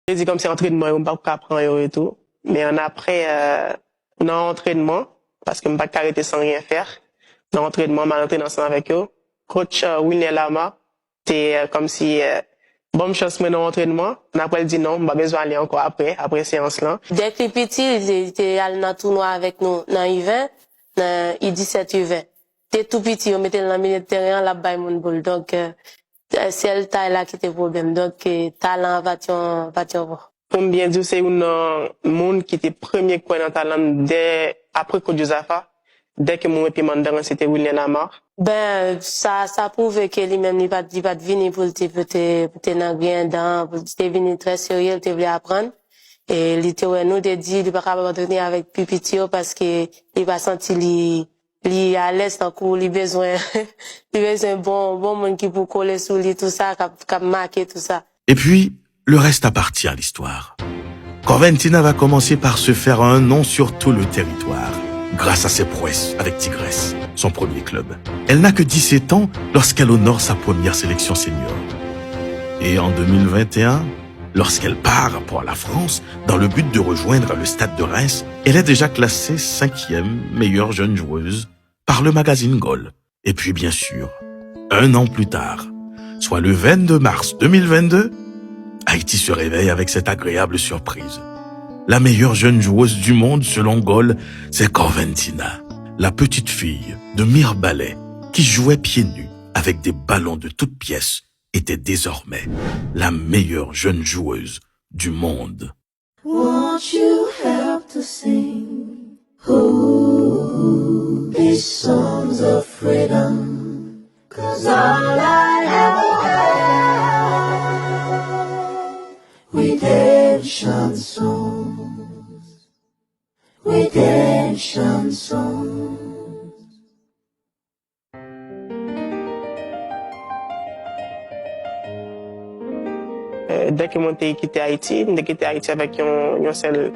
Je dis comme c'est entraînement, on pas apprendre et tout. Mais on après, dans l'entraînement, parce que je ne peux pas arrêter sans rien faire. Dans l'entraînement, je m'entraîne ensemble avec eux. Coach Wilner Lama, c'est comme si, bonne chance dans l'entraînement. On après, il dit non, je besoin d'aller encore après séance là. Dès que petit, il était allé dans le tournoi avec nous, dans U20, dans U17, U20. Dès tout petit, on mettait dans le milieu de terrain, là, bas, mon boule. Donc, c'est le taille là qui était problème. Donc, talent, va voir. Comme bien dit, c'est un monde qui était premier quoi dans talent dès après Côte Josafa. Dès que mon épimandaran, c'était Wilner Lama. Ben, ça prouve que lui-même, il va venir pour te dans rien dans, pour te venir très sérieux, te voulait apprendre. Et littéralement, nous, te dit, il va pas abandonner avec Pupitio parce que il va sentir li à l'aise dans cours, il besoin bon monde qui pour coller sous lui, tout ça, qui marquer tout ça. Et puis, le reste appartient à l'histoire. Coventina va commencer par se faire un nom sur tout le territoire, grâce à ses prouesses avec Tigresse, son premier club. Elle n'a que 17 ans lorsqu'elle honore sa première sélection senior. Et en 2021, lorsqu'elle part pour la France, dans le but de rejoindre le Stade de Reims, elle est déjà classée 5e meilleure jeune joueuse par le magazine Goal. Et puis bien sûr, un an plus tard, soit le 22 mars 2022, Haïti se réveille avec cette agréable surprise. La meilleure jeune joueuse du monde selon Goal, c'est Coventina, la petite fille de Mirbalais qui jouait pieds nus avec des ballons de toutes pièces, était désormais la meilleure jeune joueuse du monde. Won't you help to sing these songs of freedom? 'Cause all I have, redemption songs, redemption songs. Dès que mon quitté Haïti avec un seul